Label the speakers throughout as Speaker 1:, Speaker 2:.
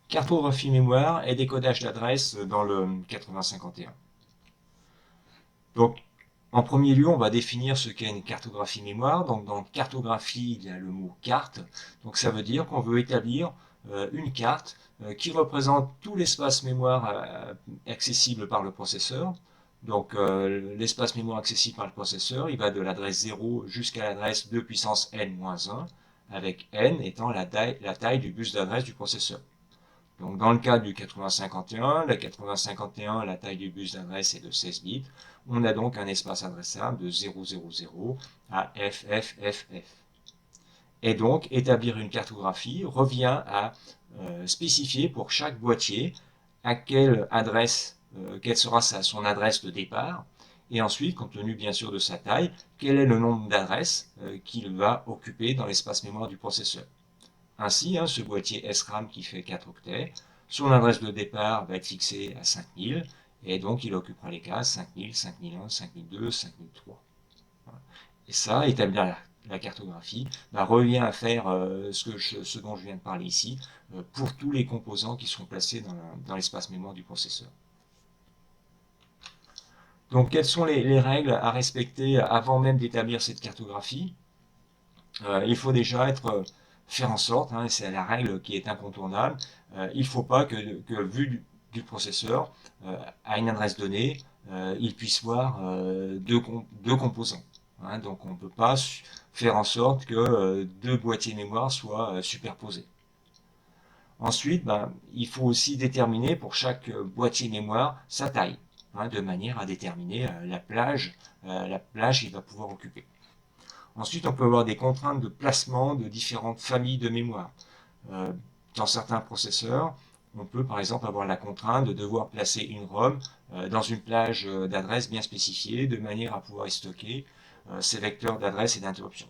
Speaker 1: Cartographie mémoire et décodage d'adresse dans le 8051. Donc, en premier lieu, on va définir ce qu'est une cartographie mémoire. Donc, dans cartographie, il y a le mot carte. Donc, ça veut dire qu'on veut établir une carte qui représente tout l'espace mémoire accessible par le processeur. Donc, l'espace mémoire accessible par le processeur, il va de l'adresse 0 jusqu'à l'adresse 2 puissance n-1, avec n étant la taille du bus d'adresse du processeur. Donc, dans le cas du 8051, la 8051, la taille du bus d'adresse est de 16 bits. On a donc un espace adressable de 000 à FFFF. Et donc, établir une cartographie revient à spécifier pour chaque boîtier à quelle adresse, quelle sera son adresse de départ, et ensuite, compte tenu bien sûr de sa taille, quel est le nombre d'adresses qu'il va occuper dans l'espace mémoire du processeur. Ainsi, ce boîtier SRAM qui fait 4 octets, son adresse de départ va être fixée à 5000, et donc il occupera les cases 5000, 5001, 5002, 5003. Et ça, établir la cartographie, revient à faire ce dont je viens de parler ici, pour tous les composants qui seront placés dans l'espace mémoire du processeur. Donc, quelles sont les règles à respecter avant même d'établir cette cartographie? Il faut déjà faire en sorte, c'est la règle qui est incontournable, il ne faut pas que vu du processeur, à une adresse donnée, il puisse voir deux composants. Donc on ne peut pas faire en sorte que deux boîtiers mémoire soient superposés. Ensuite, il faut aussi déterminer pour chaque boîtier mémoire sa taille, de manière à déterminer la plage qu'il va pouvoir occuper. Ensuite, on peut avoir des contraintes de placement de différentes familles de mémoire. Dans certains processeurs, on peut par exemple avoir la contrainte de devoir placer une ROM dans une plage d'adresse bien spécifiée, de manière à pouvoir y stocker ces vecteurs d'adresse et d'interruption.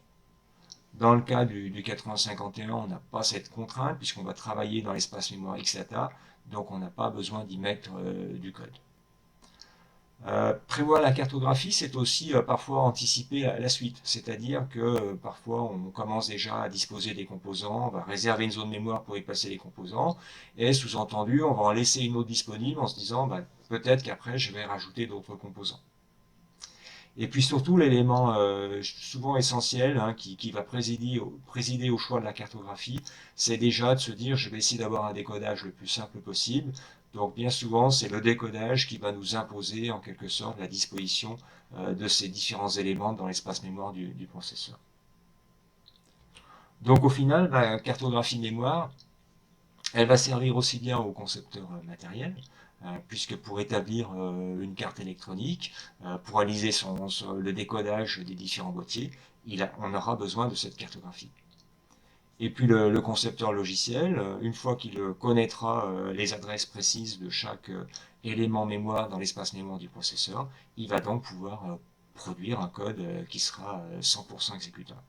Speaker 1: Dans le cas du 8051, on n'a pas cette contrainte, puisqu'on va travailler dans l'espace mémoire XData, donc on n'a pas besoin d'y mettre du code. Prévoir la cartographie, c'est aussi parfois anticiper la suite, c'est-à-dire que parfois on commence déjà à disposer des composants, on va réserver une zone mémoire pour y placer les composants, et sous-entendu, on va en laisser une autre disponible en se disant peut-être qu'après je vais rajouter d'autres composants. Et puis surtout l'élément souvent essentiel qui va présider au choix de la cartographie, c'est déjà de se dire je vais essayer d'avoir un décodage le plus simple possible. Donc bien souvent c'est le décodage qui va nous imposer en quelque sorte la disposition de ces différents éléments dans l'espace mémoire du processeur. Donc au final, la cartographie mémoire, elle va servir aussi bien aux concepteurs matériels, puisque pour établir une carte électronique, pour réaliser le décodage des différents boîtiers, on aura besoin de cette cartographie. Et puis le concepteur logiciel, une fois qu'il connaîtra les adresses précises de chaque élément mémoire dans l'espace mémoire du processeur, il va donc pouvoir produire un code qui sera 100% exécutable.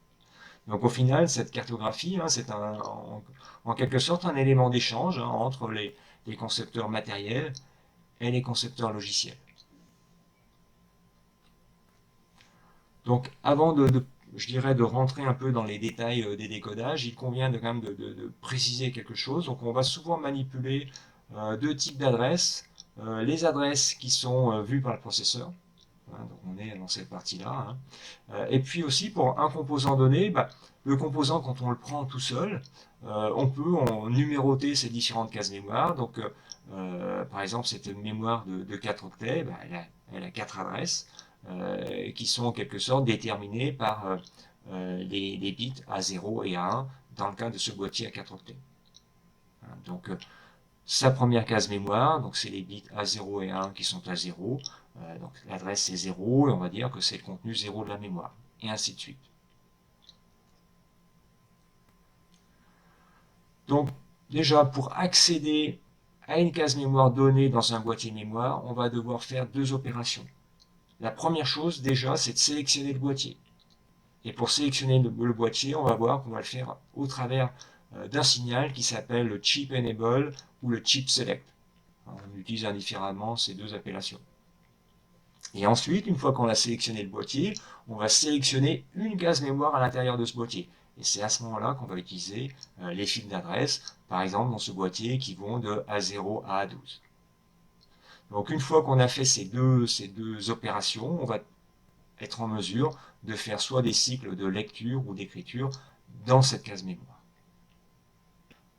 Speaker 1: Donc au final, cette cartographie, c'est en quelque sorte un élément d'échange entre les concepteurs matériels et les concepteurs logiciels. Donc avant je dirais, de rentrer un peu dans les détails des décodages, il convient quand même de préciser quelque chose. Donc on va souvent manipuler deux types d'adresses. Les adresses qui sont vues par le processeur, donc on est dans cette partie-là. Et puis aussi pour un composant donné, le composant quand on le prend tout seul, on peut numéroter ces différentes cases mémoire. Donc par exemple cette mémoire de 4 octets, elle a 4 adresses qui sont en quelque sorte déterminées par les bits à 0 et à 1 dans le cas de ce boîtier à 4 octets. Donc sa première case mémoire, donc c'est les bits A0 et 1 qui sont à 0, donc l'adresse c'est 0, et on va dire que c'est le contenu 0 de la mémoire, et ainsi de suite. Donc déjà, pour accéder à une case mémoire donnée dans un boîtier mémoire, on va devoir faire deux opérations. La première chose déjà, c'est de sélectionner le boîtier. Et pour sélectionner le boîtier, on va voir qu'on va le faire au travers d'un signal qui s'appelle le chip enable ou le chip select. On utilise indifféremment ces deux appellations. Et ensuite, une fois qu'on a sélectionné le boîtier, on va sélectionner une case mémoire à l'intérieur de ce boîtier. Et c'est à ce moment-là qu'on va utiliser les fils d'adresse, par exemple dans ce boîtier qui vont de A0 à A12. Donc une fois qu'on a fait ces deux opérations, on va être en mesure de faire soit des cycles de lecture ou d'écriture dans cette case mémoire.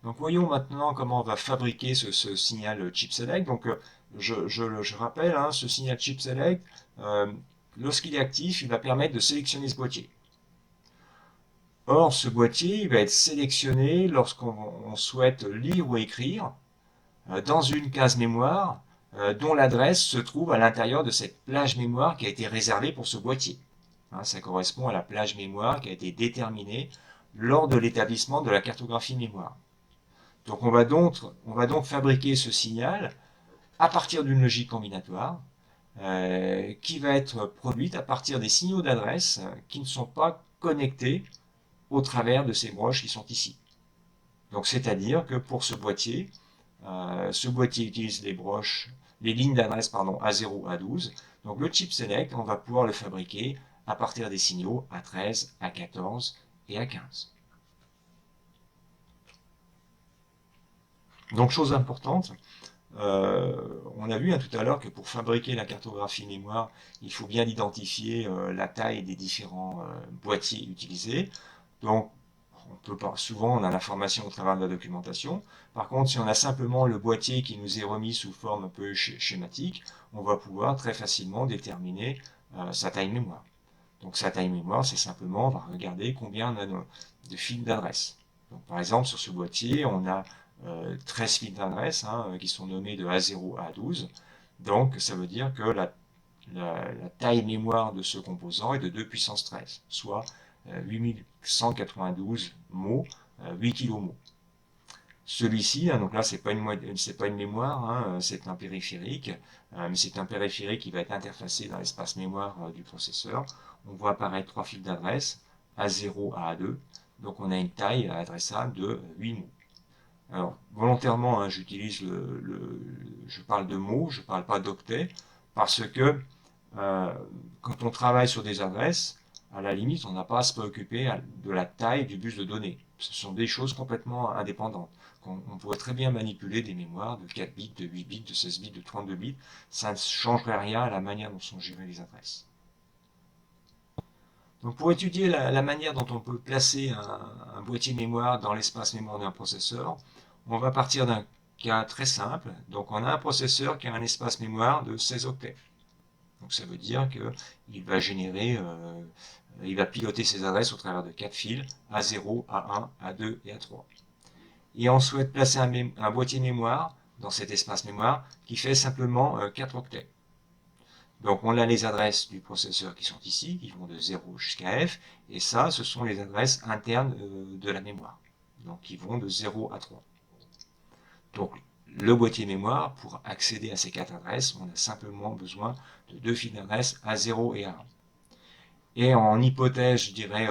Speaker 1: Donc voyons maintenant comment on va fabriquer ce signal chip select. Donc je rappelle, hein, ce signal chip select, lorsqu'il est actif, il va permettre de sélectionner ce boîtier. Or, ce boîtier il va être sélectionné lorsqu'on souhaite lire ou écrire dans une case mémoire dont l'adresse se trouve à l'intérieur de cette plage mémoire qui a été réservée pour ce boîtier. Hein, ça correspond à la plage mémoire qui a été déterminée lors de l'établissement de la cartographie mémoire. Donc on va donc fabriquer ce signal à partir d'une logique combinatoire qui va être produite à partir des signaux d'adresse qui ne sont pas connectés au travers de ces broches qui sont ici. Donc c'est-à-dire que pour ce boîtier utilise les lignes d'adresse A0, A12. Donc le chip select, on va pouvoir le fabriquer à partir des signaux A13, A14 et A15. Donc chose importante, on a vu hein, tout à l'heure que pour fabriquer la cartographie mémoire, il faut bien identifier la taille des différents boîtiers utilisés. Donc souvent on a l'information au travers de la documentation. Par contre, si on a simplement le boîtier qui nous est remis sous forme un peu schématique, on va pouvoir très facilement déterminer sa taille mémoire. Donc sa taille mémoire, c'est simplement, on va regarder combien on a de fils d'adresse. Donc par exemple, sur ce boîtier, on a 13 fils d'adresse hein, qui sont nommés de A0 à A12. Donc ça veut dire que la taille mémoire de ce composant est de 2 puissance 13, soit 8192 mots, 8 kmots. Celui-ci, hein, donc là, c'est pas une mémoire, hein, c'est un périphérique, mais c'est un périphérique qui va être interfacé dans l'espace mémoire du processeur. On voit apparaître 3 fils d'adresse, A0 à A2, donc on a une taille adressable de 8 mots. Alors, volontairement, hein, je parle de mots, je ne parle pas d'octets, parce que quand on travaille sur des adresses, à la limite, on n'a pas à se préoccuper de la taille du bus de données. Ce sont des choses complètement indépendantes. On pourrait très bien manipuler des mémoires de 4 bits, de 8 bits, de 16 bits, de 32 bits. Ça ne changerait rien à la manière dont sont gérées les adresses. Donc pour étudier la manière dont on peut placer un boîtier mémoire dans l'espace mémoire d'un processeur, on va partir d'un cas très simple. Donc on a un processeur qui a un espace mémoire de 16 octets. Donc ça veut dire qu'il va il va piloter ses adresses au travers de 4 fils, A0, A1, A2 et A3. Et on souhaite placer un boîtier mémoire dans cet espace mémoire qui fait simplement 4 octets. Donc on a les adresses du processeur qui sont ici, qui vont de 0 jusqu'à F, et ça, ce sont les adresses internes de la mémoire, donc qui vont de 0 à 3. Donc le boîtier mémoire, pour accéder à ces 4 adresses, on a simplement besoin de 2 fils d'adresse A0 et A1. Et en hypothèse, je dirais,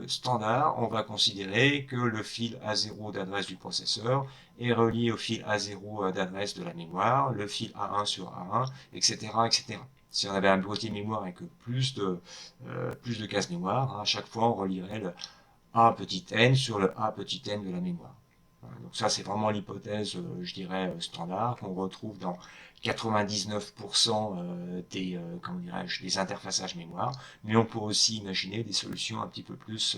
Speaker 1: standard, on va considérer que le fil A0 d'adresse du processeur est relié au fil A0 d'adresse de la mémoire, le fil A1 sur A1, etc., etc. Si on avait un boîtier mémoire avec plus de cases mémoire, hein, à chaque fois on relierait le A petit n sur le A petit n de la mémoire. Donc ça, c'est vraiment l'hypothèse, je dirais, standard qu'on retrouve dans 99% des interfaçages mémoire, mais on peut aussi imaginer des solutions un petit peu plus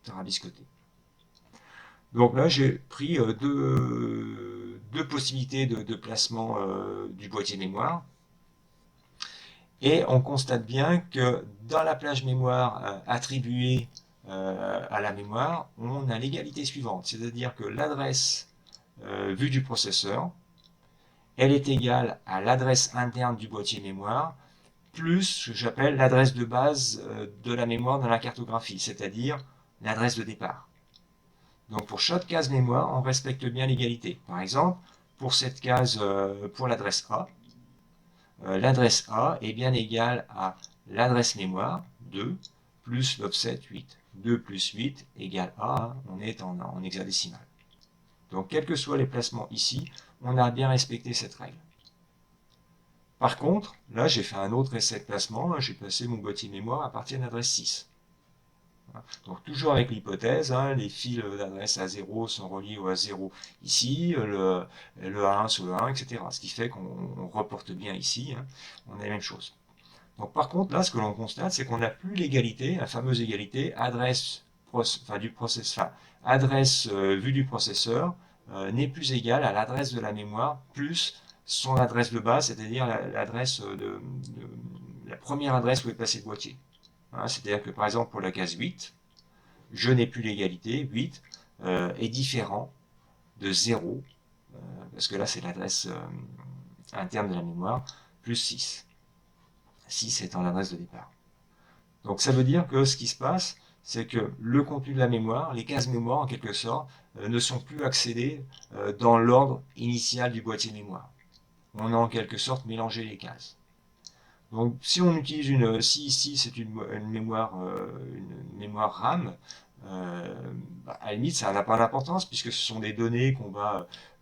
Speaker 1: tarabiscotées. Donc là, j'ai pris deux possibilités de placement du boîtier mémoire. Et on constate bien que dans la plage mémoire attribuée à la mémoire, on a l'égalité suivante. C'est-à-dire que l'adresse vue du processeur, elle est égale à l'adresse interne du boîtier mémoire, plus ce que j'appelle l'adresse de base de la mémoire dans la cartographie, c'est-à-dire l'adresse de départ. Donc pour chaque case mémoire, on respecte bien l'égalité. Par exemple, pour cette case, pour l'adresse A, l'adresse A est bien égale à l'adresse mémoire 2 plus l'offset 8. 2 plus 8 égale A, hein, on est en hexadécimal. Donc quels que soient les placements ici, on a bien respecté cette règle. Par contre, là j'ai fait un autre essai de placement, j'ai placé mon boîtier mémoire à partir de l'adresse 6. Donc toujours avec l'hypothèse, hein, les fils d'adresse A0 sont reliés au A0 ici, le A1 sur le A1, etc. Ce qui fait qu'on reporte bien ici, hein, on a la même chose. Donc par contre, là, ce que l'on constate, c'est qu'on n'a plus l'égalité, la fameuse égalité adresse vue du processeur n'est plus égale à l'adresse de la mémoire plus son adresse de base, c'est-à-dire l'adresse la première adresse où est placé le boîtier. Hein, c'est-à-dire que par exemple pour la case 8, je n'ai plus l'égalité, 8 est différent de 0, parce que là c'est l'adresse interne de la mémoire, plus 6. 6 étant l'adresse de départ. Donc ça veut dire que ce qui se passe, c'est que le contenu de la mémoire, les cases mémoire en quelque sorte, ne sont plus accédées dans l'ordre initial du boîtier mémoire. On a en quelque sorte mélangé les cases. Donc si on utilise si ici c'est une mémoire RAM, à la limite ça n'a pas d'importance puisque ce sont des données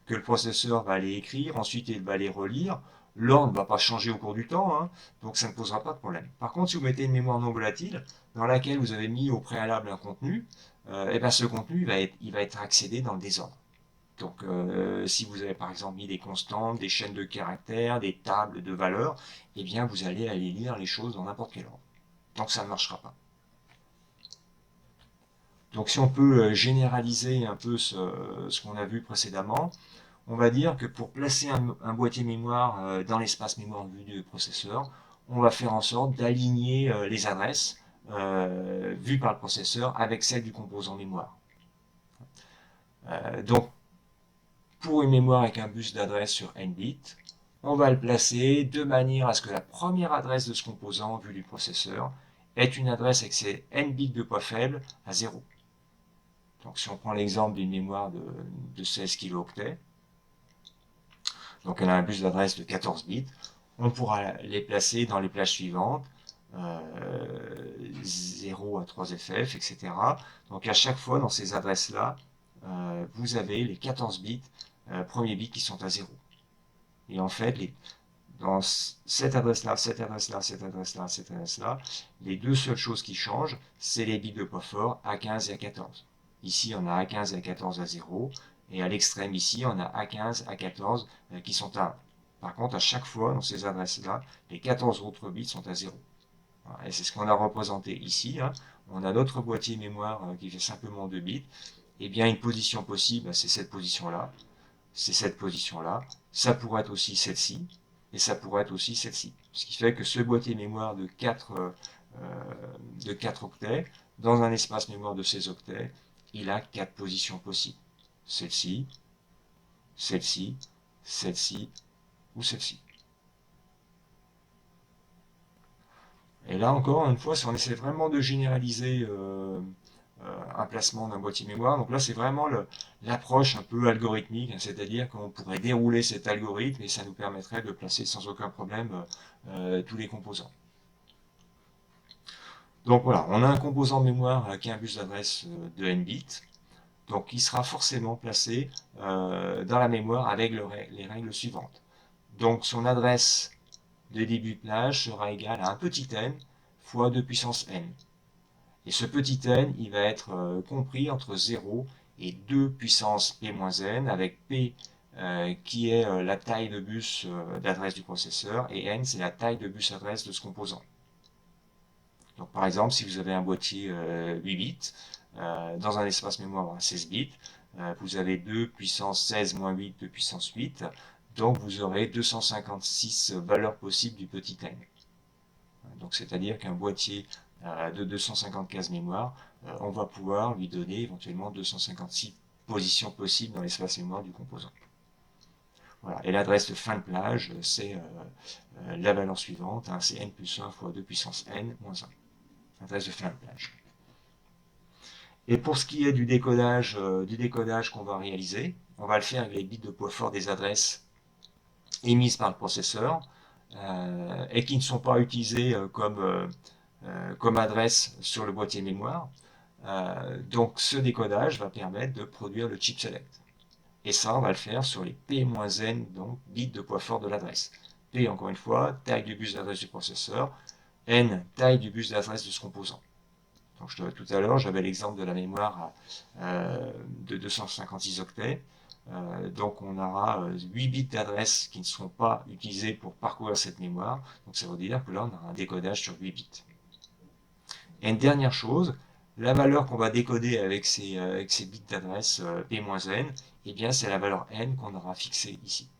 Speaker 1: que le processeur va aller écrire, ensuite il va les relire. L'ordre ne va pas changer au cours du temps, hein, donc ça ne posera pas de problème. Par contre, si vous mettez une mémoire non volatile dans laquelle vous avez mis au préalable un contenu, et ben ce contenu il va être accédé dans le désordre. Donc, si vous avez par exemple mis des constantes, des chaînes de caractères, des tables de valeurs, eh bien, vous allez aller lire les choses dans n'importe quel ordre. Donc, ça ne marchera pas. Donc, si on peut généraliser un peu ce qu'on a vu précédemment, on va dire que pour placer un boîtier mémoire dans l'espace mémoire vu du processeur, on va faire en sorte d'aligner les adresses vues par le processeur avec celles du composant mémoire. Donc, pour une mémoire avec un bus d'adresse sur n bits, on va le placer de manière à ce que la première adresse de ce composant, vu du processeur, est une adresse avec ses n bits de poids faible à 0. Donc si on prend l'exemple d'une mémoire de 16 kilooctets, donc elle a un bus d'adresse de 14 bits, on pourra les placer dans les plages suivantes, 0 à 3FF, etc. Donc à chaque fois dans ces adresses-là, vous avez les 14 bits, premiers bits qui sont à 0. Et en fait, dans cette adresse-là, cette adresse-là, cette adresse-là, cette adresse-là, les deux seules choses qui changent, c'est les bits de poids fort A15 et A14. Ici, on a A15 et A14 à 0, et à l'extrême ici, on a A15, A14 qui sont à 1. Par contre, à chaque fois, dans ces adresses-là, les 14 autres bits sont à 0. Et c'est ce qu'on a représenté ici. Hein. On a notre boîtier mémoire qui fait simplement 2 bits. Et bien, une position possible, c'est cette position-là. C'est cette position-là. Ça pourrait être aussi celle-ci. Et ça pourrait être aussi celle-ci. Ce qui fait que ce boîtier mémoire de 4 octets, dans un espace mémoire de 16 octets, il a 4 positions possibles. Celle-ci, celle-ci, celle-ci ou celle-ci. Et là encore, une fois, si on essaie vraiment de généraliser un placement d'un boîtier mémoire, donc là c'est vraiment l'approche un peu algorithmique, hein, c'est-à-dire qu'on pourrait dérouler cet algorithme et ça nous permettrait de placer sans aucun problème tous les composants. Donc voilà, on a un composant mémoire qui a un bus d'adresse de n bits, donc il sera forcément placé dans la mémoire avec les règles suivantes. Donc son adresse de début de plage sera égale à un petit n fois 2 puissance n. Et ce petit n, il va être compris entre 0 et 2 puissance p-n, avec p qui est la taille de bus d'adresse du processeur, et n, c'est la taille de bus adresse de ce composant. Donc par exemple, si vous avez un boîtier 8 bits, dans un espace mémoire à 16 bits, vous avez 2 puissance 16 moins 8, 2 puissance 8, donc vous aurez 256 valeurs possibles du petit n. Donc c'est-à-dire qu'un boîtier de 250 cases mémoire, on va pouvoir lui donner éventuellement 256 positions possibles dans l'espace mémoire du composant. Voilà. Et l'adresse de fin de plage, c'est la valeur suivante, hein, c'est n plus 1 fois 2 puissance n moins 1. Adresse de fin de plage. Et pour ce qui est du décodage qu'on va réaliser, on va le faire avec les bits de poids fort des adresses émises par le processeur et qui ne sont pas utilisées comme adresse sur le boîtier mémoire. Donc ce décodage va permettre de produire le chip select. Et ça, on va le faire sur les P-N, donc bits de poids fort de l'adresse. P, encore une fois, taille du bus d'adresse du processeur. N, taille du bus d'adresse de ce composant. Donc, tout à l'heure, j'avais l'exemple de la mémoire de 256 octets. Donc on aura 8 bits d'adresse qui ne seront pas utilisés pour parcourir cette mémoire. Donc ça veut dire que là, on aura un décodage sur 8 bits. Et une dernière chose, la valeur qu'on va décoder avec ces bits d'adresse P-N, eh bien c'est la valeur N qu'on aura fixée ici.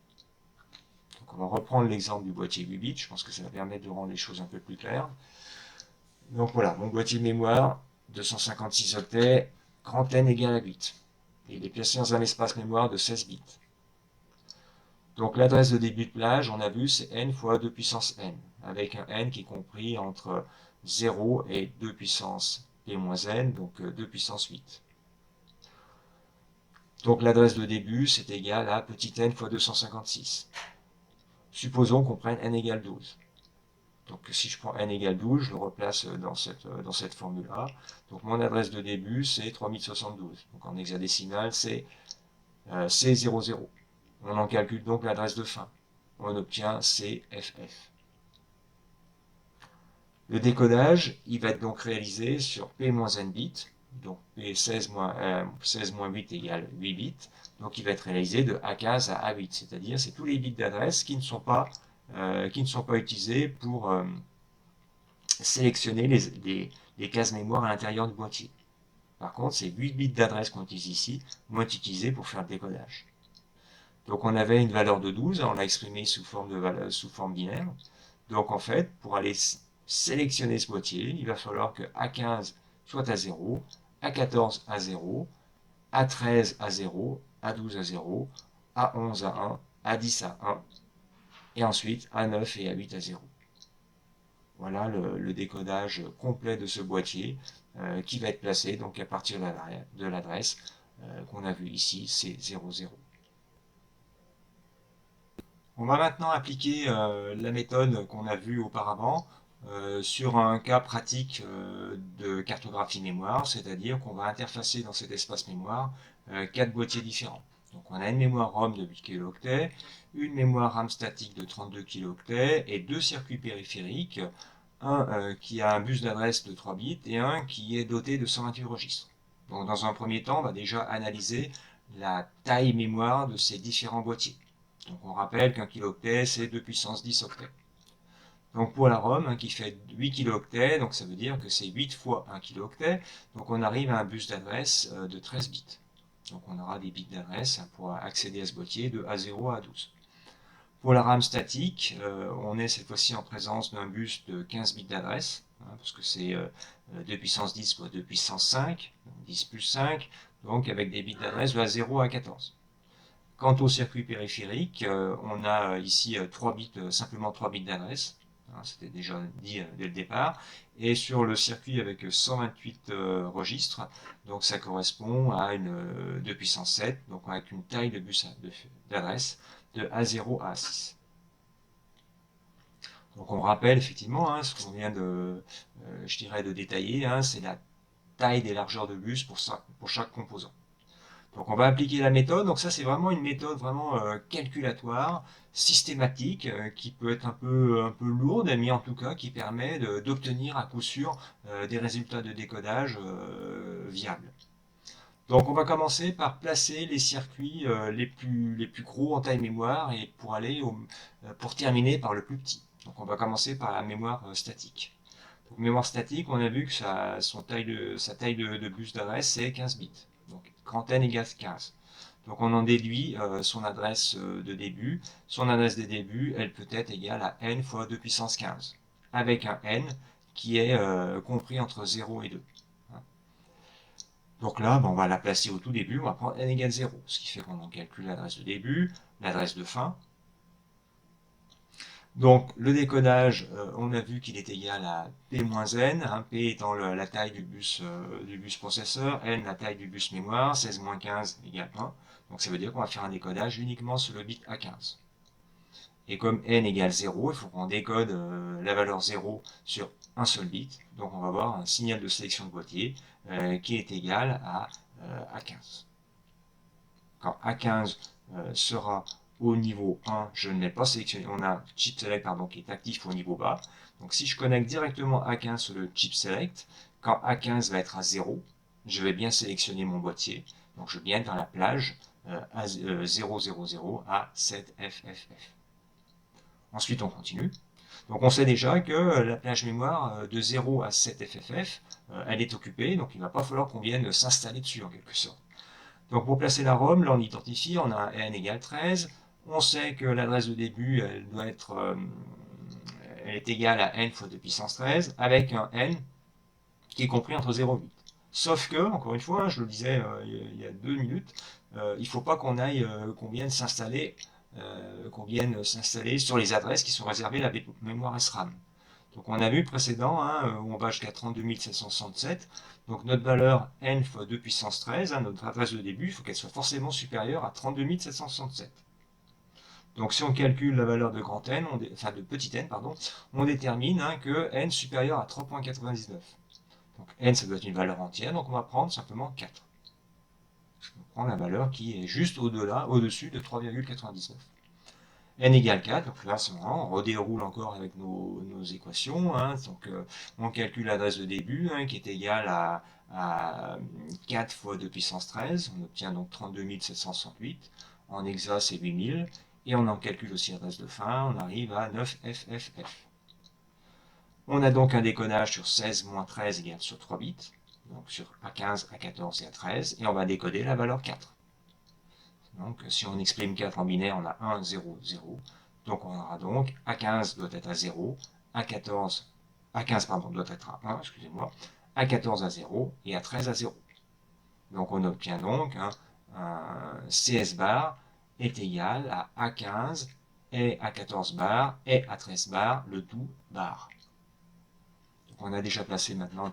Speaker 1: Donc on va reprendre l'exemple du boîtier 8 bits, je pense que ça va permettre de rendre les choses un peu plus claires. Donc voilà, mon boîtier de mémoire, 256 octets, grand N égale à 8. Et il est placé dans un espace mémoire de 16 bits. Donc l'adresse de début de plage, on a vu, c'est n fois 2 puissance n, avec un n qui est compris entre 0 et 2 puissance p-n, donc 2 puissance 8. Donc l'adresse de début, c'est égal à petit n fois 256. Supposons qu'on prenne n égale 12. Donc si je prends n égale 12, je le replace dans cette formule-là. Donc mon adresse de début, c'est 3072. Donc en hexadécimal, c'est C00. On en calcule donc l'adresse de fin. On obtient CFF. Le décodage, il va être donc réalisé sur P-n bits, donc P16-8 égale 8 bits, donc il va être réalisé de A15 à A8, c'est-à-dire c'est tous les bits d'adresse qui ne sont pas utilisés pour sélectionner les cases mémoire à l'intérieur du boîtier. Par contre, ces 8 bits d'adresse qu'on utilise ici vont être utilisés pour faire le décodage. Donc on avait une valeur de 12, on l'a exprimée sous forme binaire. Donc en fait, pour aller sélectionner ce boîtier, il va falloir que A15 soit à 0, A14 à 0, A13 à 0, A12 à 0, A11 à 1, A10 à 1, et ensuite A9 et A8 à 0. Voilà le décodage complet de ce boîtier qui va être placé donc à partir de l'adresse qu'on a vue ici, c'est 00. On va maintenant appliquer la méthode qu'on a vue auparavant sur un cas pratique de cartographie mémoire, c'est-à-dire qu'on va interfacer dans cet espace mémoire 4 boîtiers différents. Donc on a une mémoire ROM de 8 kilooctets, une mémoire RAM statique de 32 kilooctets et deux circuits périphériques, un qui a un bus d'adresse de 3 bits et un qui est doté de 128 registres. Donc dans un premier temps, on va déjà analyser la taille mémoire de ces différents boîtiers. Donc on rappelle qu'un kilooctet, c'est 2 puissance 10 octets. Donc pour la ROM, qui fait 8 kilooctets, donc ça veut dire que c'est 8 fois 1 kilooctet, donc on arrive à un bus d'adresse de 13 bits. Donc on aura des bits d'adresse pour accéder à ce boîtier de A0 à A12. Pour la RAM statique, on est cette fois-ci en présence d'un bus de 15 bits d'adresse, parce que c'est 2 puissance 10 fois 2 puissance 5, 10 plus 5, donc avec des bits d'adresse de A0 à 14. Quant au circuit périphérique, on a ici 3 bits, simplement 3 bits d'adresse, c'était déjà dit dès le départ, et sur le circuit avec 128 registres, donc ça correspond à une 2 puissance 7, donc avec une taille de bus d'adresse de A0 à A6. Donc on rappelle effectivement ce qu'on vient de détailler, c'est la taille des largeurs de bus pour chaque composant. Donc on va appliquer la méthode. Donc ça c'est vraiment une méthode vraiment calculatoire, systématique, qui peut être un peu lourde, mais en tout cas qui permet d'obtenir à coup sûr des résultats de décodage viables. Donc on va commencer par placer les circuits les plus gros en taille mémoire et pour terminer par le plus petit. Donc on va commencer par la mémoire statique. Donc mémoire statique, on a vu que sa taille de bus d'adresse c'est 15 bits. Donc grand N égale 15. Donc on en déduit son adresse de début. Son adresse de début, elle peut être égale à n fois 2 puissance 15, avec un n qui est compris entre 0 et 2. Donc là, on va la placer au tout début, on va prendre n égale 0, ce qui fait qu'on en calcule l'adresse de début, l'adresse de fin. Donc le décodage, on a vu qu'il est égal à P-N, P étant la taille du bus processeur, N la taille du bus mémoire, 16-15 égale 1. Donc ça veut dire qu'on va faire un décodage uniquement sur le bit A15. Et comme N égale 0, il faut qu'on décode la valeur 0 sur un seul bit. Donc on va avoir un signal de sélection de boîtier qui est égal à A15. Quand A15 sera au niveau 1, je ne l'ai pas sélectionné, on a chip select qui est actif au niveau bas. Donc si je connecte directement A15 sur le chip select, quand A15 va être à 0, je vais bien sélectionner mon boîtier. Donc je vais bien être dans la plage A000 à 7FFF. Ensuite, on continue. Donc on sait déjà que la plage mémoire de 0 à 7FFF, elle est occupée, donc il ne va pas falloir qu'on vienne s'installer dessus en quelque sorte. Donc pour placer la ROM, là on identifie, on a un n égale 13, on sait que l'adresse de début, elle doit être, elle est égale à n fois 2 puissance 13, avec un n qui est compris entre 0 et 8. Sauf que, encore une fois, je le disais il y a 2 minutes, il ne faut pas qu'on aille, qu'on vienne s'installer sur les adresses qui sont réservées à la mémoire SRAM. Donc on a vu précédent, hein, où on va jusqu'à 32 767. Donc notre valeur n fois 2 puissance 13, hein, notre adresse de début, il faut qu'elle soit forcément supérieure à 32 767. Donc si on calcule la valeur de grand N, enfin de petit n, pardon, on détermine hein, que n supérieur à 3,99. Donc n, ça doit être une valeur entière, donc on va prendre simplement 4. On prend la valeur qui est juste au-delà, au-dessus de 3,99. N égale 4, donc là, on redéroule encore avec nos équations. Hein, donc on calcule l'adresse de début, hein, qui est égale à 4 fois 2 puissance 13. On obtient donc 32 768. En hexa, c'est 8000. Et on en calcule aussi l'adresse de fin, on arrive à 9FFF. On a donc un décodage sur 16 moins 13 égale sur 3 bits, donc sur A15, A14 et A13, et on va décoder la valeur 4. Donc si on exprime 4 en binaire, on a 1, 0, 0. Donc on aura donc A15 doit être à 0, A14, A15 pardon, doit être à 1, excusez-moi, A14 à 0 et A13 à 0. Donc on obtient donc un CS bar est égal à A15 et A14 bar et A13 bar, le tout bar. Donc on a déjà placé maintenant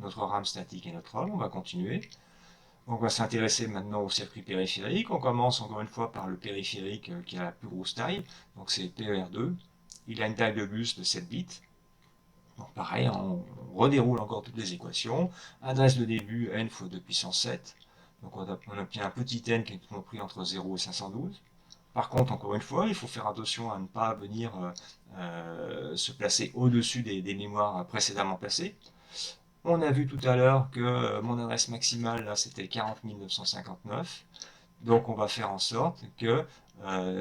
Speaker 1: notre RAM statique et notre ROM, on va continuer. On va s'intéresser maintenant au circuit périphérique. On commence encore une fois par le périphérique qui a la plus grosse taille, donc c'est PER2. Il a une taille de bus de 7 bits. Donc pareil, on redéroule encore toutes les équations. Adresse de début n fois 2 puissance 7. Donc on obtient un petit n qui est compris entre 0 et 512. Par contre, encore une fois, il faut faire attention à ne pas venir se placer au-dessus des mémoires précédemment placées. On a vu tout à l'heure que mon adresse maximale, là, c'était 40 959. Donc, on va faire en sorte que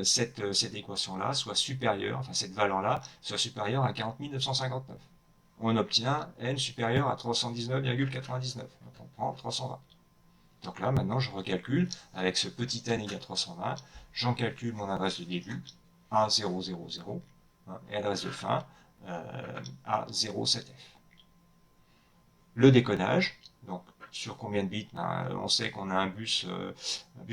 Speaker 1: cette équation-là soit supérieure, enfin cette valeur-là, soit supérieure à 40 959. On obtient n supérieur à 319,99. Donc, on prend 320. Donc là, maintenant, je recalcule avec ce petit n égale 320. J'en calcule mon adresse de début, A000, hein, et adresse de fin, A07F. Le décodage, donc sur combien de bits, on sait qu'on a un bus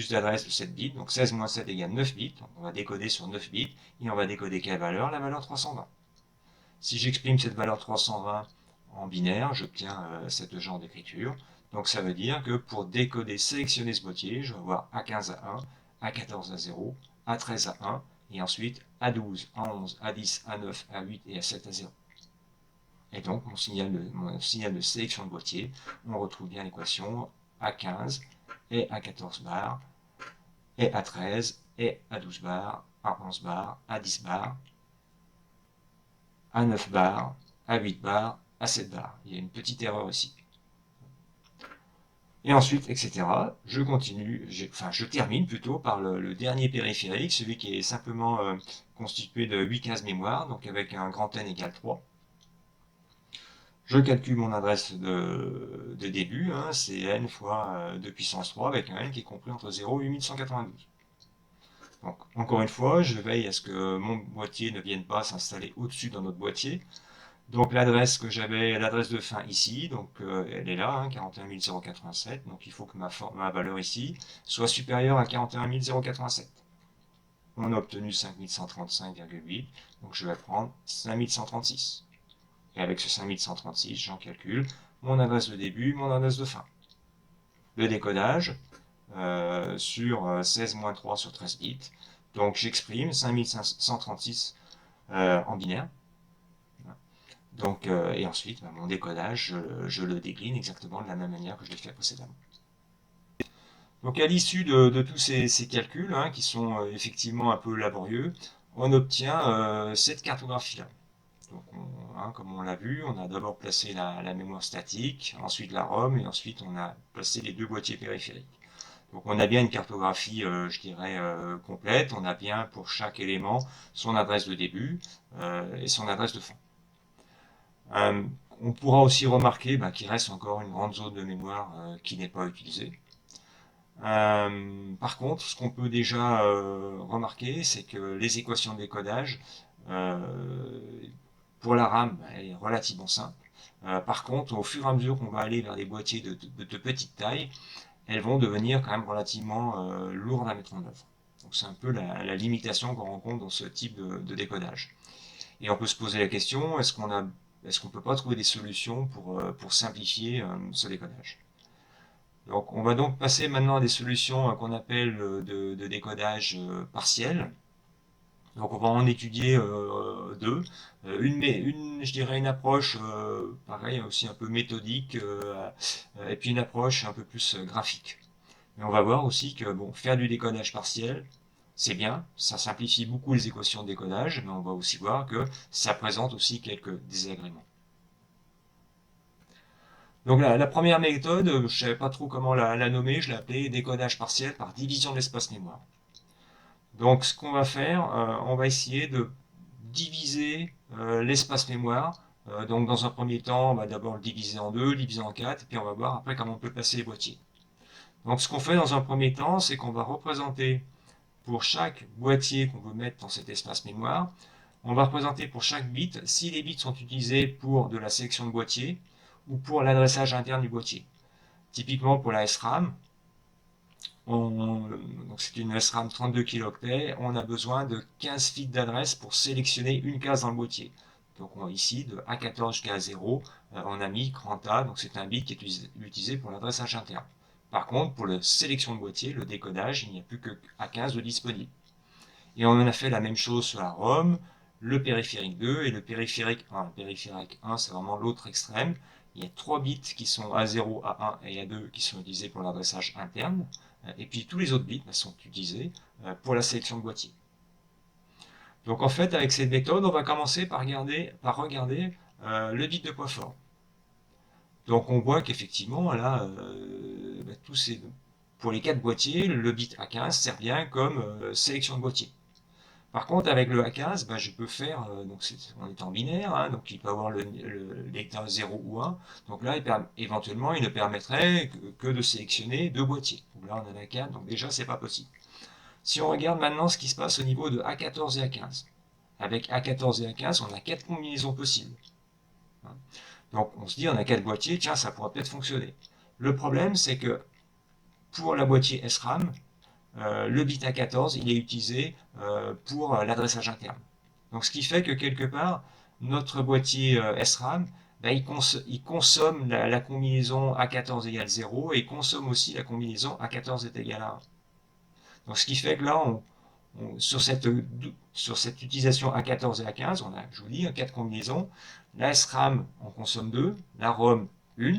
Speaker 1: d'adresse de 7 bits, donc 16 moins 7 égale 9 bits, donc on va décoder sur 9 bits, et on va décoder quelle valeur? La valeur 320. Si j'exprime cette valeur 320 en binaire, j'obtiens ce genre d'écriture. Donc ça veut dire que pour décoder, sélectionner ce boîtier, je vais avoir A15 à 1, A14 à 0, A13 à 1, et ensuite A12, A11, A10, A9, A8 et A7 à 0. Et donc, mon signal de sélection de boîtier, on retrouve bien l'équation A15 et A14 bar, et A13 et A12 bar, A11 bar, A10 bar, A9 bar, A8 bar, A7 bar. Il y a une petite erreur ici. Et ensuite, etc. Je continue, je termine plutôt par le dernier périphérique, celui qui est simplement constitué de 8 cases mémoire, donc avec un grand N égale 3. Je calcule mon adresse de début, hein, c'est n fois 2 puissance 3 avec un n qui est compris entre 0 et 8192. Donc, encore une fois, je veille à ce que mon boîtier ne vienne pas s'installer au-dessus dans notre boîtier. Donc l'adresse que j'avais, l'adresse de fin ici, donc elle est là, hein, 41 087, donc il faut que ma valeur ici soit supérieure à 41 087. On a obtenu 5135,8, donc je vais prendre 5136. Et avec ce 5136, j'en calcule mon adresse de début, mon adresse de fin. Le décodage sur 16-3 sur 13 bits. Donc j'exprime 5136 en binaire. Donc, et ensuite, mon décodage, je le décline exactement de la même manière que je l'ai fait précédemment. Donc à l'issue de tous ces calculs, hein, qui sont effectivement un peu laborieux, on obtient cette cartographie-là. Donc hein, comme on l'a vu, on a d'abord placé la mémoire statique, ensuite la ROM, et ensuite on a placé les deux boîtiers périphériques. Donc on a bien une cartographie, je dirais, complète. On a bien pour chaque élément son adresse de début et son adresse de fin. Euh, on pourra aussi remarquer qu'il reste encore une grande zone de mémoire qui n'est pas utilisée. Par contre, ce qu'on peut déjà remarquer, c'est que les équations de décodage, euh, pour la RAM, elle est relativement simple. Par contre, au fur et à mesure qu'on va aller vers des boîtiers de petite taille, elles vont devenir quand même relativement lourdes à mettre en œuvre. Donc c'est un peu la limitation qu'on rencontre dans ce type de décodage. Et on peut se poser la question, est-ce qu'on ne peut pas trouver des solutions pour simplifier ce décodage? Donc on va donc passer maintenant à des solutions qu'on appelle de décodage partiel. Donc on va en étudier deux. Je dirais une approche, pareil, aussi un peu méthodique, et puis une approche un peu plus graphique. Mais on va voir aussi que bon, faire du décodage partiel, c'est bien, ça simplifie beaucoup les équations de décodage, mais on va aussi voir que ça présente aussi quelques désagréments. Donc la première méthode, je ne savais pas trop comment la nommer, je l'ai appelée décodage partiel par division de l'espace mémoire. Donc ce qu'on va faire, on va essayer de diviser l'espace mémoire. Donc dans un premier temps, on va d'abord le diviser en deux, le diviser en quatre, et puis on va voir après comment on peut placer les boîtiers. Donc ce qu'on fait dans un premier temps, c'est qu'on va représenter pour chaque boîtier qu'on veut mettre dans cet espace mémoire, on va représenter pour chaque bit si les bits sont utilisés pour de la sélection de boîtier ou pour l'adressage interne du boîtier. Typiquement pour la SRAM, c'est une SRAM 32 kilooctets, on a besoin de 15 fils d'adresse pour sélectionner une case dans le boîtier. Donc ici, de A14 jusqu'à A0, on a mis grand A, donc c'est un bit qui est utilisé pour l'adressage interne. Par contre, pour la sélection de boîtier, le décodage, il n'y a plus que A15 de disponible. Et on en a fait la même chose sur la ROM, le périphérique 2 et le périphérique 1. Le périphérique 1, c'est vraiment l'autre extrême. Il y a 3 bits qui sont A0, A1 et A2 qui sont utilisés pour l'adressage interne. Et puis tous les autres bits sont utilisés pour la sélection de boîtier. Donc en fait, avec cette méthode, on va commencer par regarder le bit de poids fort. Donc on voit qu'effectivement, là, pour les 4 boîtiers, le bit A15 sert bien comme sélection de boîtier. Par contre, avec le A15, je peux faire, donc on est en binaire, hein, donc il peut avoir l'état 0 ou 1. Donc là, éventuellement, il ne permettrait que de sélectionner deux boîtiers. Donc là, on en a 4, donc déjà, c'est pas possible. Si on regarde maintenant ce qui se passe au niveau de A14 et A15. Avec A14 et A15, on a 4 combinaisons possibles. Donc on se dit, on a 4 boîtiers, tiens, ça pourra peut-être fonctionner. Le problème, c'est que pour la boîtier SRAM, le bit A14, il est utilisé pour l'adressage interne. Donc ce qui fait que quelque part, notre boîtier SRAM, il consomme la combinaison A14 égale 0 et il consomme aussi la combinaison A14 est égal à 1. Donc ce qui fait que là, sur cette utilisation A14 et A15, on a, je vous dis, 4 combinaisons. La SRAM en consomme 2, la ROM 1,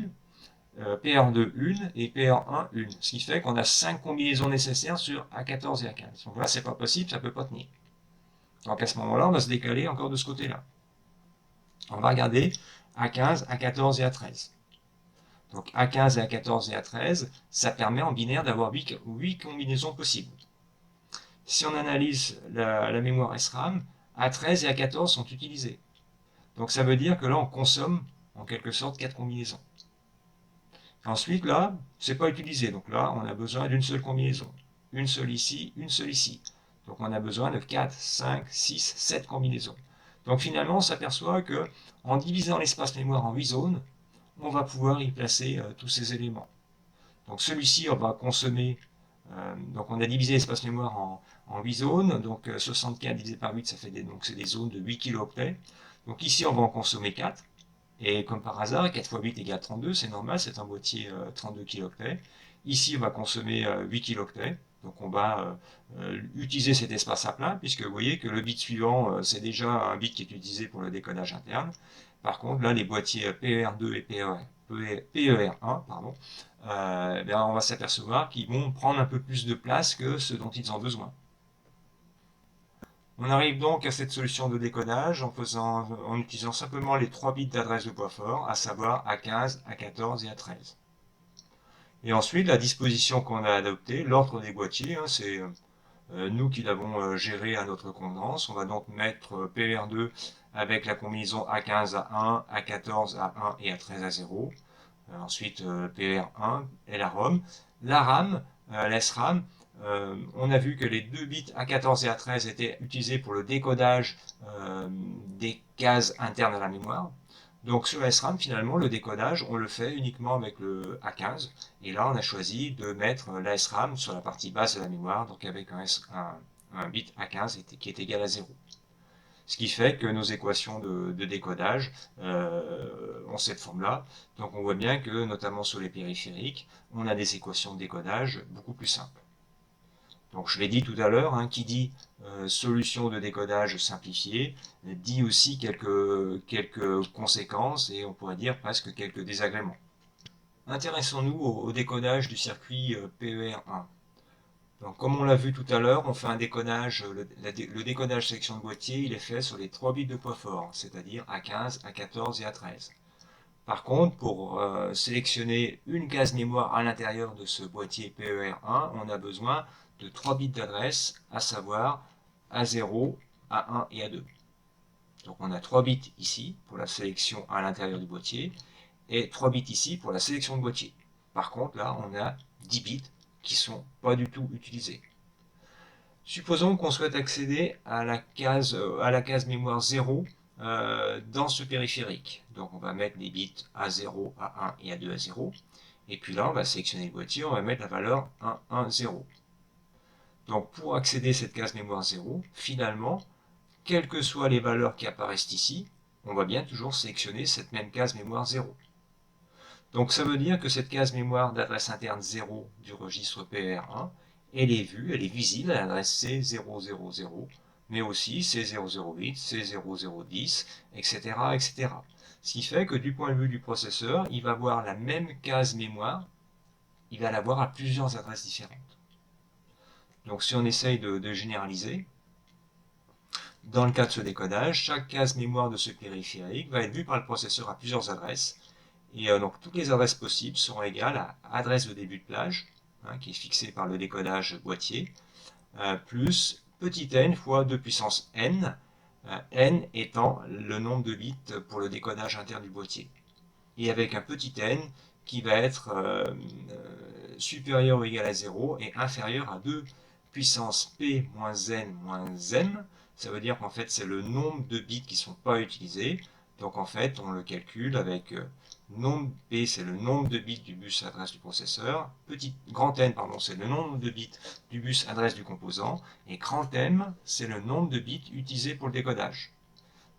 Speaker 1: PR2 1 et PR1 1. Ce qui fait qu'on a 5 combinaisons nécessaires sur A14 et A15. Donc là, c'est pas possible, ça peut pas tenir. Donc à ce moment-là, on va se décaler encore de ce côté-là. On va regarder A15, A14 et A13. Donc A15 et A14 et A13, ça permet en binaire d'avoir 8 combinaisons possibles. Si on analyse la mémoire SRAM, A13 et A14 sont utilisés. Donc ça veut dire que là, on consomme en quelque sorte 4 combinaisons. Ensuite, là, c'est pas utilisé. Donc là, on a besoin d'une seule combinaison. Une seule ici, une seule ici. Donc on a besoin de 4, 5, 6, 7 combinaisons. Donc finalement, on s'aperçoit que en divisant l'espace mémoire en 8 zones, on va pouvoir y placer tous ces éléments. Donc celui-ci, on va consommer. Donc on a divisé l'espace mémoire en 8 zones. Donc 64 divisé par 8, ça fait des zones de 8 kilooctets. Donc ici, on va en consommer 4. Et comme par hasard, 4 x 8 égale 32, c'est normal, c'est un boîtier 32 kilooctets. Ici, on va consommer 8 kilooctets. Donc on va utiliser cet espace à plat, puisque vous voyez que le bit suivant, c'est déjà un bit qui est utilisé pour le décodage interne. Par contre, là, les boîtiers PER2 et PER1, pardon, on va s'apercevoir qu'ils vont prendre un peu plus de place que ce dont ils ont besoin. On arrive donc à cette solution de décodage en utilisant simplement les 3 bits d'adresse de poids fort, à savoir A15, A14 et A13. Et ensuite, la disposition qu'on a adoptée, l'ordre des boîtiers, hein, c'est nous qui l'avons géré à notre convenance. On va donc mettre PER2 avec la combinaison A15 à 1, A14 à 1 et A13 à 0. Ensuite, PER1 et la ROM. La RAM, la SRAM, on a vu que les deux bits A14 et A13 étaient utilisés pour le décodage des cases internes à la mémoire. Donc sur la SRAM, finalement, le décodage, on le fait uniquement avec le A15. Et là, on a choisi de mettre la SRAM sur la partie basse de la mémoire, donc avec un bit A15 qui est égal à 0. Ce qui fait que nos équations de décodage ont cette forme-là. Donc on voit bien que, notamment sur les périphériques, on a des équations de décodage beaucoup plus simples. Donc je l'ai dit tout à l'heure, hein, qui dit solution de décodage simplifiée, dit aussi quelques conséquences et on pourrait dire presque quelques désagréments. Intéressons-nous au décodage du circuit PER1. Donc, comme on l'a vu tout à l'heure, on fait un décodage, le décodage sélection de boîtier, il est fait sur les 3 bits de poids fort, c'est-à-dire A15, A14 et A13. Par contre, pour sélectionner une case mémoire à l'intérieur de ce boîtier PER1, on a besoin de 3 bits d'adresse, à savoir A0, A1 et A2. Donc on a 3 bits ici pour la sélection à l'intérieur du boîtier et 3 bits ici pour la sélection de boîtier. Par contre, là, on a 10 bits qui ne sont pas du tout utilisés. Supposons qu'on souhaite accéder à la case mémoire 0 dans ce périphérique. Donc on va mettre les bits A0, A1 et A2 à 0. Et puis là, on va sélectionner le boîtier, on va mettre la valeur 1, 1, 0. Donc pour accéder à cette case mémoire 0, finalement, quelles que soient les valeurs qui apparaissent ici, on va bien toujours sélectionner cette même case mémoire 0. Donc ça veut dire que cette case mémoire d'adresse interne 0 du registre PER1, elle est vue, elle est visible à l'adresse C000, mais aussi C008, C0010, etc., etc. Ce qui fait que du point de vue du processeur, il va voir la même case mémoire, il va la voir à plusieurs adresses différentes. Donc si on essaye de généraliser, dans le cas de ce décodage, chaque case mémoire de ce périphérique va être vue par le processeur à plusieurs adresses. Et donc toutes les adresses possibles seront égales à adresse de début de plage, hein, qui est fixée par le décodage boîtier, plus petit n fois 2 puissance n, n étant le nombre de bits pour le décodage interne du boîtier. Et avec un petit n qui va être supérieur ou égal à 0 et inférieur à 2 puissance p moins n moins m. Ça veut dire qu'en fait c'est le nombre de bits qui ne sont pas utilisés. Donc en fait on le calcule avec nombre P, c'est le nombre de bits du bus adresse du processeur, grand N, pardon, c'est le nombre de bits du bus adresse du composant, et grand M, c'est le nombre de bits utilisés pour le décodage.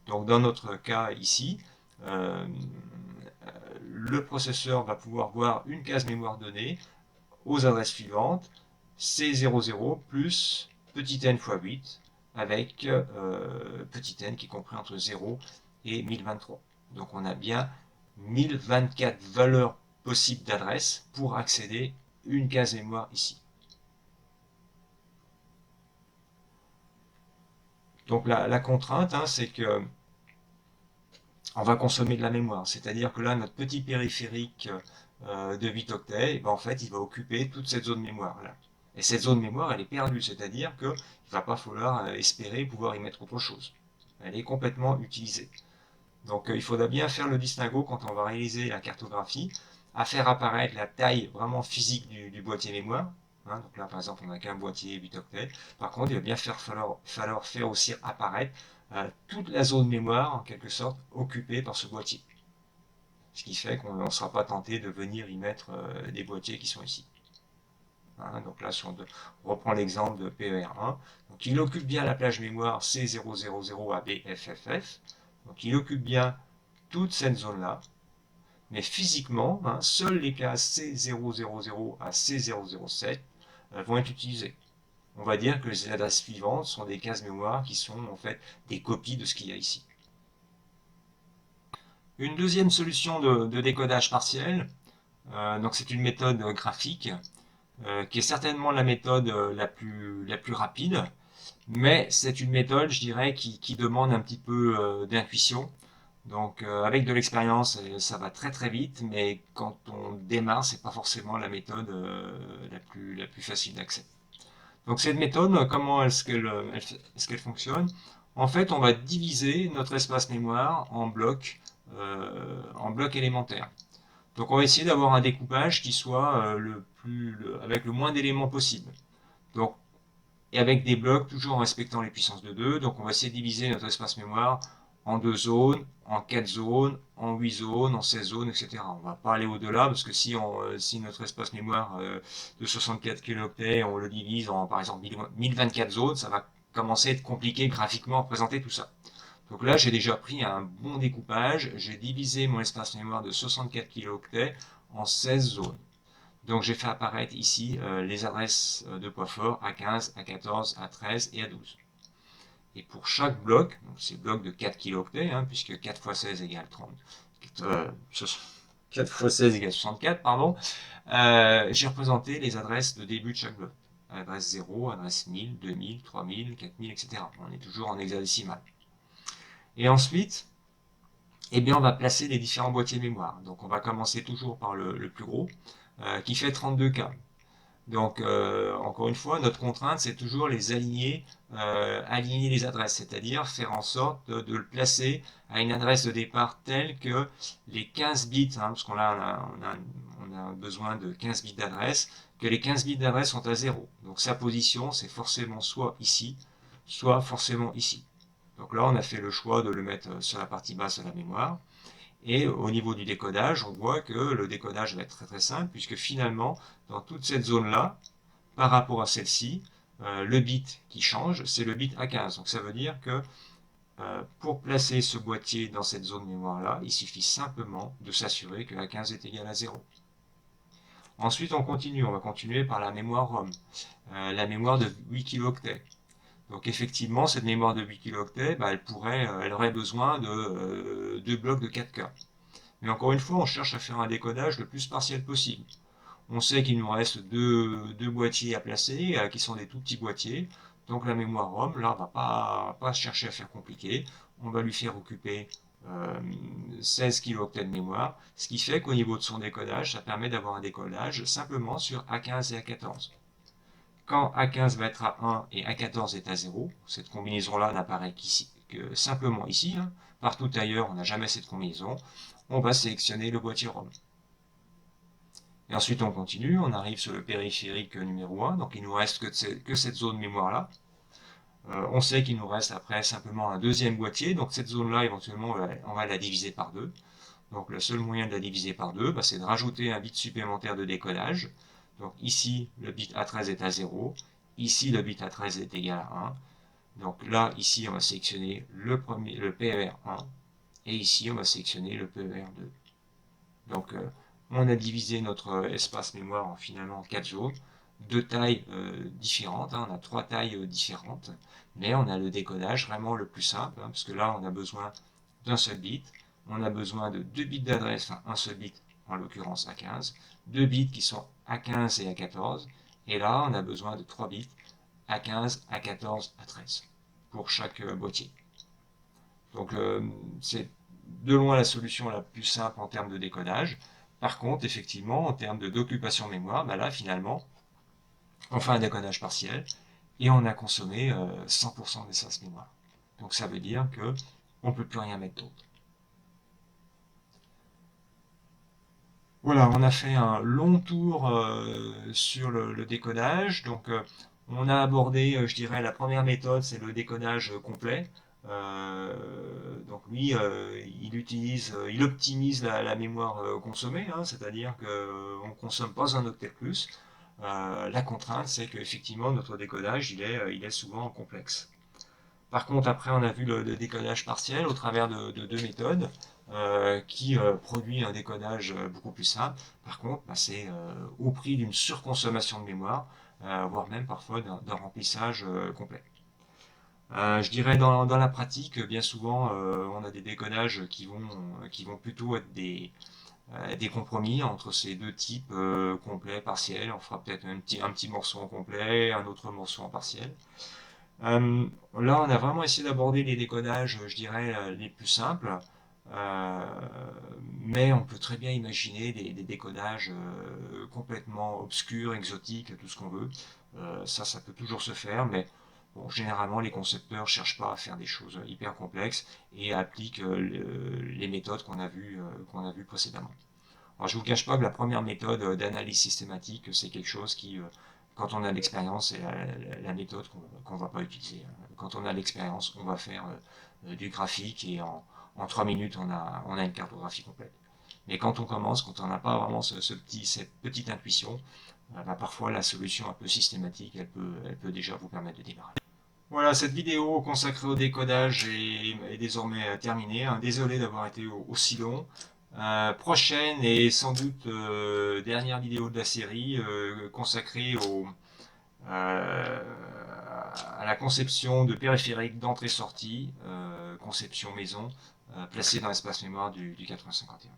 Speaker 1: Donc dans notre cas ici, le processeur va pouvoir voir une case mémoire donnée aux adresses suivantes, C00 plus petit n fois 8, avec petit n qui est compris entre 0 et 1023. Donc on a bien 1024 valeurs possibles d'adresse pour accéder à une case mémoire ici. Donc la contrainte, hein, c'est que on va consommer de la mémoire. C'est-à-dire que là, notre petit périphérique de 8 octets, en fait, il va occuper toute cette zone mémoire-là. Et cette zone mémoire, elle est perdue, c'est-à-dire qu'il ne va pas falloir espérer pouvoir y mettre autre chose. Elle est complètement utilisée. Donc il faudra bien faire le distinguo quand on va réaliser la cartographie, à faire apparaître la taille vraiment physique du boîtier mémoire. Hein, donc là par exemple on n'a qu'un boîtier 8 octets. Par contre il va bien falloir faire aussi apparaître toute la zone mémoire en quelque sorte occupée par ce boîtier. Ce qui fait qu'on ne sera pas tenté de venir y mettre des boîtiers qui sont ici. Hein, donc là si on reprend l'exemple de PER1, donc il occupe bien la plage mémoire C000 à BFFF. Donc il occupe bien toute cette zone-là, mais physiquement, hein, seules les cases C000 à C007 vont être utilisées. On va dire que les adresses suivantes sont des cases mémoire qui sont en fait des copies de ce qu'il y a ici. Une deuxième solution de décodage partiel, donc c'est une méthode graphique qui est certainement la méthode la plus rapide. Mais c'est une méthode, je dirais, qui demande un petit peu d'intuition. Donc avec de l'expérience, ça va très très vite, mais quand on démarre, c'est pas forcément la méthode la plus facile d'accès. Donc cette méthode, comment est-ce qu'elle fonctionne? En fait, on va diviser notre espace mémoire en blocs élémentaires. Donc on va essayer d'avoir un découpage qui soit avec le moins d'éléments possible. Donc, et avec des blocs toujours en respectant les puissances de 2. Donc on va essayer de diviser notre espace mémoire en 2 zones, en 4 zones, en 8 zones, en 16 zones, etc. On ne va pas aller au-delà parce que si notre espace mémoire de 64 kilooctets, on le divise en par exemple 1024 zones, ça va commencer à être compliqué graphiquement à représenter tout ça. Donc là, j'ai déjà pris un bon découpage, j'ai divisé mon espace mémoire de 64 kilooctets en 16 zones. Donc j'ai fait apparaître ici les adresses de poids fort A15, A14, A13 et A12. Et pour chaque bloc, donc ces blocs de 4 kilooctets, puisque 4 x 16 égale 30, 4 x 16 égale 64, pardon, j'ai représenté les adresses de début de chaque bloc. Adresse 0, adresse 1000, 2000, 3000, 4000, etc. On est toujours en hexadécimal. Et ensuite, eh bien, on va placer les différents boîtiers de mémoire. Donc on va commencer toujours par le plus gros, qui fait 32K. Donc, encore une fois, notre contrainte, c'est toujours aligner les adresses, c'est-à-dire faire en sorte de le placer à une adresse de départ telle que les 15 bits, parce on a besoin de 15 bits d'adresse, que les 15 bits d'adresse sont à 0. Donc, sa position, c'est forcément soit ici, soit forcément ici. Donc là, on a fait le choix de le mettre sur la partie basse de la mémoire. Et au niveau du décodage, on voit que le décodage va être très très simple, puisque finalement, dans toute cette zone-là, par rapport à celle-ci, le bit qui change, c'est le bit A15. Donc ça veut dire que pour placer ce boîtier dans cette zone mémoire-là, il suffit simplement de s'assurer que A15 est égal à 0. Ensuite, on va continuer par la mémoire ROM, la mémoire de 8 kilooctets. Donc effectivement, cette mémoire de 8 kilooctets, elle aurait besoin de 2 blocs de 4K. Mais encore une fois, on cherche à faire un décodage le plus partiel possible. On sait qu'il nous reste deux boîtiers à placer, qui sont des tout petits boîtiers. Donc la mémoire ROM, là, on va pas chercher à faire compliqué. On va lui faire occuper 16 kilooctets de mémoire, ce qui fait qu'au niveau de son décodage, ça permet d'avoir un décodage simplement sur A15 et A14. Quand A15 va être à 1 et A14 est à 0, cette combinaison-là n'apparaît que simplement ici. Partout ailleurs, on n'a jamais cette combinaison. On va sélectionner le boîtier ROM. Et ensuite, on continue, on arrive sur le périphérique numéro 1, donc il nous reste que cette zone mémoire-là. On sait qu'il nous reste après simplement un deuxième boîtier, donc cette zone-là, éventuellement, on va la diviser par deux. Donc le seul moyen de la diviser par deux, c'est de rajouter un bit supplémentaire de décodage. Donc ici, le bit A13 est à 0, ici, le bit A13 est égal à 1. Donc là, ici, on va sélectionner le PER1, et ici, on va sélectionner le PER2. Donc, on a divisé notre espace mémoire en finalement 4 zones, de tailles différentes, on a 3 tailles différentes, mais on a le décodage vraiment le plus simple, parce que là, on a besoin d'un seul bit, on a besoin de 2 bits d'adresse, enfin un seul bit, en l'occurrence A15, 2 bits qui sont A15 et A14, et là, on a besoin de 3 bits A15, A14, A13 pour chaque boîtier. Donc, c'est de loin la solution la plus simple en termes de décodage. Par contre, effectivement, en termes d'occupation mémoire, là, finalement, on fait un décodage partiel et on a consommé 100% d'espace mémoire. Donc, ça veut dire que on ne peut plus rien mettre d'autre. Voilà, on a fait un long tour sur le décodage. Donc, on a abordé, je dirais, la première méthode, c'est le décodage complet. Donc lui, il optimise la mémoire consommée, c'est-à-dire qu'on ne consomme pas un octet de plus. La contrainte, c'est qu'effectivement, notre décodage, il est souvent complexe. Par contre, après, on a vu le décodage partiel au travers de deux méthodes qui produit un décodage beaucoup plus simple. Par contre, c'est au prix d'une surconsommation de mémoire, voire même parfois d'un remplissage complet. Je dirais dans la pratique, bien souvent, on a des décodages qui vont plutôt être des compromis entre ces deux types, complet, partiel. On fera peut-être un petit morceau en complet, un autre morceau en partiel. Là, on a vraiment essayé d'aborder les décodages, je dirais, les plus simples. Euh, mais on peut très bien imaginer des décodages complètement obscurs, exotiques, tout ce qu'on veut. Ça peut toujours se faire, mais bon, généralement les concepteurs cherchent pas à faire des choses hyper complexes et appliquent les méthodes qu'on a vues précédemment. Alors, je ne vous cache pas que la première méthode d'analyse systématique, c'est quelque chose qui, quand on a l'expérience, c'est la méthode qu'on ne va pas utiliser. Quand on a l'expérience, on va faire du graphique et en 3 minutes, on a une cartographie complète. Mais quand on commence, quand on n'a pas vraiment cette petite intuition, bah, parfois la solution un peu systématique, elle peut déjà vous permettre de démarrer. Voilà, cette vidéo consacrée au décodage est désormais terminée, hein. Désolé d'avoir été aussi long. Prochaine et sans doute dernière vidéo de la série consacrée euh, à la conception de périphériques d'entrée-sortie, conception maison, placée dans l'espace mémoire du 8051.